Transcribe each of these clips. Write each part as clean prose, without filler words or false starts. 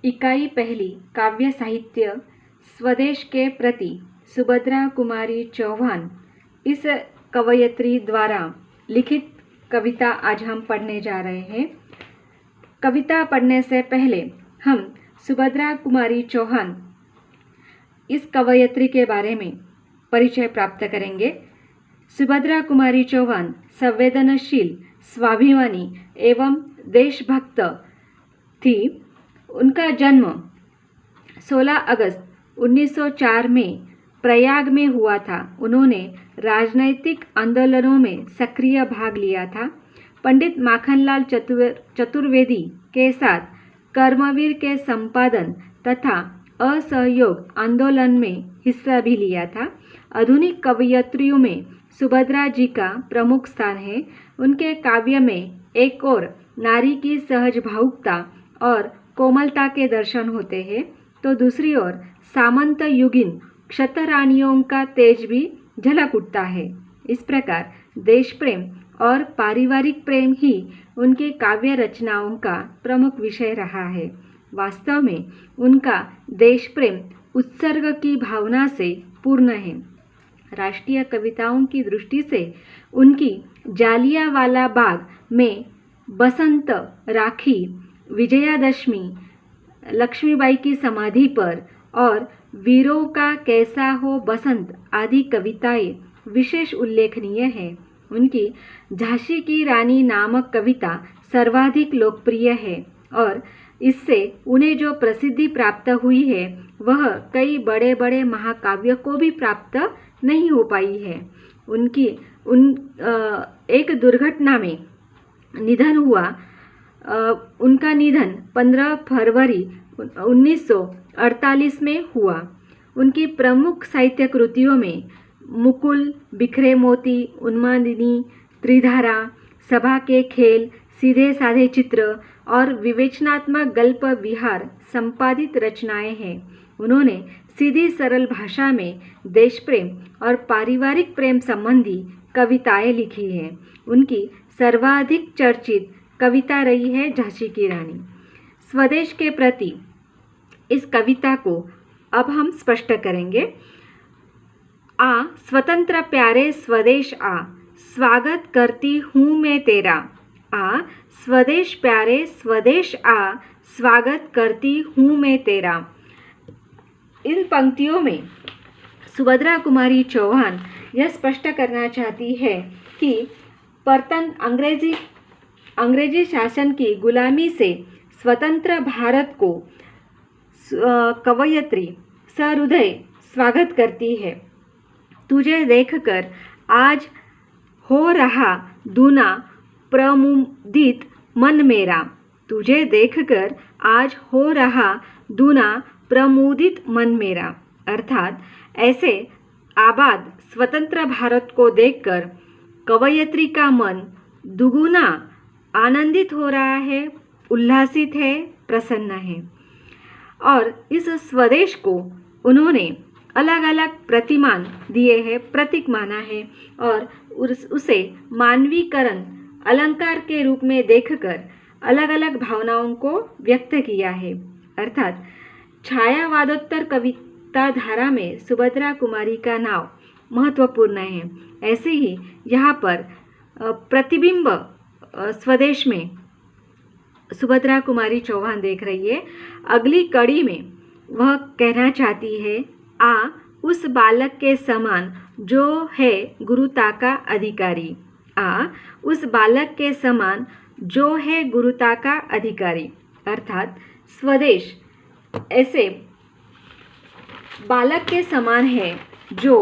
इकाई पहली काव्य साहित्य स्वदेश के प्रति सुभद्रा कुमारी चौहान इस कवयित्री द्वारा लिखित कविता आज हम पढ़ने जा रहे हैं। कविता पढ़ने से पहले हम सुभद्रा कुमारी चौहान इस कवयित्री के बारे में परिचय प्राप्त करेंगे। सुभद्रा कुमारी चौहान संवेदनशील, स्वाभिमानी एवं देशभक्त थी। उनका जन्म 16 अगस्त 1904 में प्रयाग में हुआ था। उन्होंने राजनैतिक आंदोलनों में सक्रिय भाग लिया था। पंडित माखनलाल चतुर्वेदी के साथ कर्मवीर के संपादन तथा असहयोग आंदोलन में हिस्सा भी लिया था। आधुनिक कवयित्रियों में सुभद्रा जी का प्रमुख स्थान है। उनके काव्य में एक ओर नारी की सहज भावुकता और कोमलता के दर्शन होते हैं, तो दूसरी ओर सामंत युगीन क्षत्ररानियों का तेज भी झलक उठता है। इस प्रकार देश प्रेम और पारिवारिक प्रेम ही उनकी काव्य रचनाओं का प्रमुख विषय रहा है। वास्तव में उनका देश प्रेम उत्सर्ग की भावना से पूर्ण है। राष्ट्रीय कविताओं की दृष्टि से उनकी जालियांवाला बाग में बसंत, राखी, विजयादशमी, लक्ष्मीबाई की समाधि पर और वीरों का कैसा हो बसंत आदि कविताएं विशेष उल्लेखनीय है। उनकी झांसी की रानी नामक कविता सर्वाधिक लोकप्रिय है और इससे उन्हें जो प्रसिद्धि प्राप्त हुई है वह कई बड़े बड़े महाकाव्यों को भी प्राप्त नहीं हो पाई है। एक दुर्घटना में निधन हुआ। उनका निधन 15 फरवरी 1948 में हुआ। उनकी प्रमुख साहित्य कृतियों में मुकुल, बिखरे मोती, उन्मादिनी, त्रिधारा, सभा के खेल, सीधे साधे चित्र और विवेचनात्मक गल्प विहार संपादित रचनाएं हैं। उन्होंने सीधी सरल भाषा में देश प्रेम और पारिवारिक प्रेम संबंधी कविताएं लिखी हैं। उनकी सर्वाधिक चर्चित कविता रही है झांसी की रानी। स्वदेश के प्रति इस कविता को अब हम स्पष्ट करेंगे। आ स्वतंत्र प्यारे स्वदेश आ, स्वागत करती हूँ मैं तेरा। आ स्वदेश प्यारे स्वदेश आ, स्वागत करती हूँ मैं तेरा। इन पंक्तियों में सुभद्रा कुमारी चौहान यह स्पष्ट करना चाहती है कि अंग्रेजी शासन की गुलामी से स्वतंत्र भारत को कवयित्री सहृदय स्वागत करती है। तुझे देखकर आज हो रहा दूना प्रमुदित मन मेरा। तुझे देखकर आज हो रहा दूना प्रमुदित मन मेरा। अर्थात ऐसे आबाद स्वतंत्र भारत को देखकर कवयित्री का मन दुगुना आनंदित हो रहा है, उल्लासित है, प्रसन्न है। और इस स्वदेश को उन्होंने अलग अलग प्रतिमान दिए हैं, प्रतीक माना है और उसे मानवीकरण अलंकार के रूप में देखकर अलग अलग भावनाओं को व्यक्त किया है। अर्थात छायावादोत्तर कविता धारा में सुभद्रा कुमारी का नाम महत्वपूर्ण है। ऐसे ही यहाँ पर प्रतिबिंब स्वदेश में सुभद्रा कुमारी चौहान देख रही है। अगली कड़ी में वह कहना चाहती है, आ उस बालक के समान जो है गुरुता का अधिकारी। आ उस बालक के समान जो है गुरुता का अधिकारी। अर्थात स्वदेश ऐसे बालक के समान है जो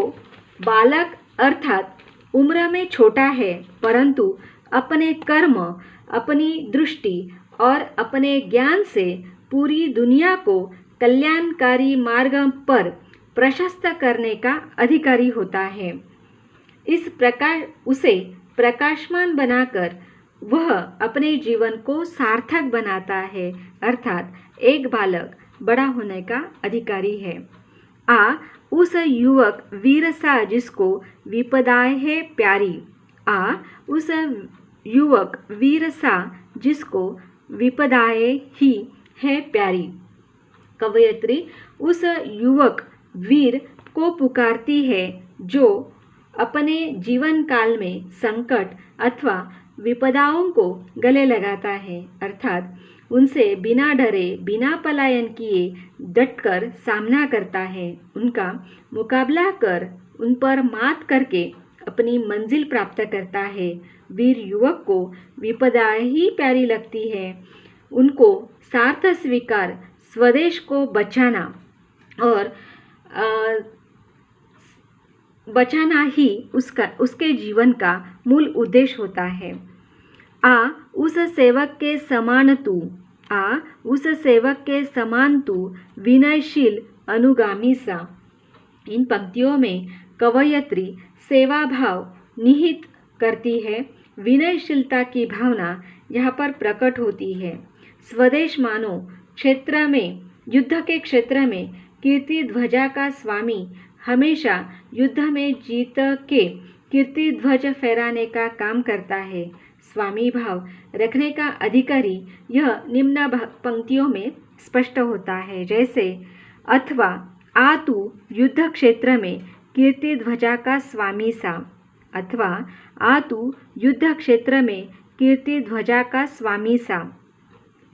बालक अर्थात उम्र में छोटा है, परंतु अपने कर्म, अपनी दृष्टि और अपने ज्ञान से पूरी दुनिया को कल्याणकारी मार्ग पर प्रशस्त करने का अधिकारी होता है। इस प्रकार उसे प्रकाशमान बनाकर वह अपने जीवन को सार्थक बनाता है। अर्थात एक बालक बड़ा होने का अधिकारी है। आ उस युवक वीर सा जिसको विपदाएं है प्यारी। आ उस युवक वीर सा जिसको विपदाएं ही है प्यारी। कवयित्री उस युवक वीर को पुकारती है जो अपने जीवन काल में संकट अथवा विपदाओं को गले लगाता है, अर्थात उनसे बिना डरे बिना पलायन किए डटकर सामना करता है, उनका मुकाबला कर उन पर मात करके अपनी मंजिल प्राप्त करता है। वीर युवक को विपदा ही प्यारी लगती है, उनको सार्थ स्वीकार स्वदेश को बचाना और बचाना ही उसके जीवन का मूल उद्देश्य होता है। उस सेवक के समान तू, उस सेवक के समान तू विनयशील अनुगामी सा। इन पंक्तियों में कवयित्री सेवा भाव निहित करती है। विनयशीलता की भावना यहाँ पर प्रकट होती है। स्वदेश मानो क्षेत्र में, युद्ध के क्षेत्र में कीर्ति ध्वजा का स्वामी हमेशा युद्ध में जीत के कीर्ति ध्वज फहराने का काम करता है। स्वामी भाव रखने का अधिकारी यह निम्न पंक्तियों में स्पष्ट होता है, जैसे अथवा आ तू युद्ध क्षेत्र में कीर्ति ध्वजा का स्वामी सा, अथवा आ तू युद्ध क्षेत्र में कीर्ति ध्वजा का स्वामी सा।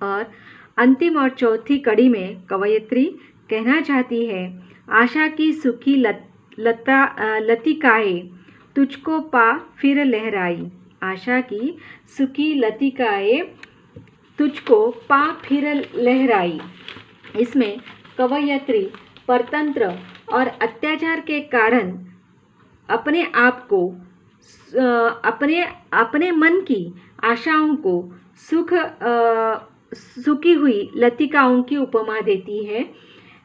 और अंतिम और चौथी कड़ी में कवयित्री कहना चाहती है, आशा की सुखी लतिकाएं तुझको पा फिर लहराई। आशा की सुखी लतिकाएं तुझको पा फिर लहराई। इसमें कवयित्री परतंत्र और अत्याचार के कारण अपने आप को अपने मन की आशाओं को सूखी हुई लतिकाओं की उपमा देती है।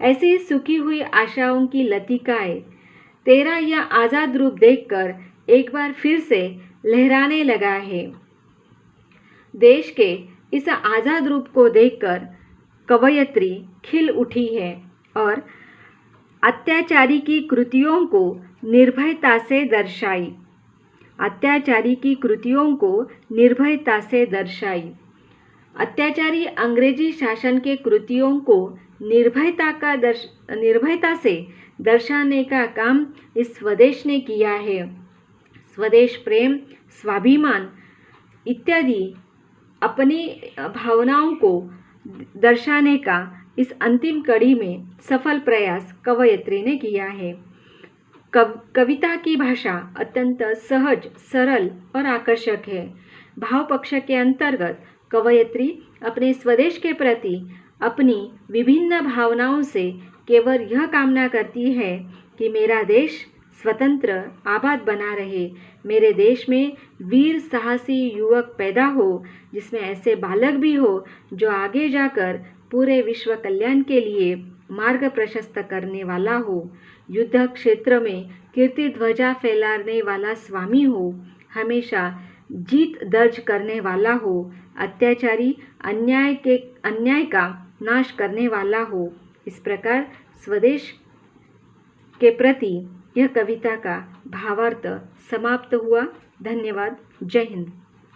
ऐसी सूखी हुई आशाओं की लतिकाएं तेरा यह आज़ाद रूप देखकर एक बार फिर से लहराने लगा है। देश के इस आज़ाद रूप को देखकर कवयित्री खिल उठी है और अत्याचारी की कृतियों को निर्भयता से दर्शाई। अत्याचारी की कृतियों को निर्भयता से दर्शाई। अत्याचारी अंग्रेजी शासन के कृतियों को निर्भयता से दर्शाने का काम इस स्वदेश ने किया है। स्वदेश प्रेम, स्वाभिमान इत्यादि अपनी भावनाओं को दर्शाने का इस अंतिम कड़ी में सफल प्रयास कवयित्री ने किया है। कविता की भाषा अत्यंत सहज, सरल और आकर्षक है। भाव पक्ष के अंतर्गत कवयित्री अपने स्वदेश के प्रति अपनी विभिन्न भावनाओं से केवल यह कामना करती है कि मेरा देश स्वतंत्र आबाद बना रहे, मेरे देश में वीर साहसी युवक पैदा हो, जिसमें ऐसे बालक भी हो जो आगे जाकर पूरे विश्व कल्याण के लिए मार्ग प्रशस्त करने वाला हो, युद्ध क्षेत्र में कीर्ति ध्वजा फैलाने वाला स्वामी हो, हमेशा जीत दर्ज करने वाला हो, अत्याचारी अन्याय का नाश करने वाला हो। इस प्रकार स्वदेश के प्रति यह कविता का भावार्थ समाप्त हुआ। धन्यवाद। जय हिंद।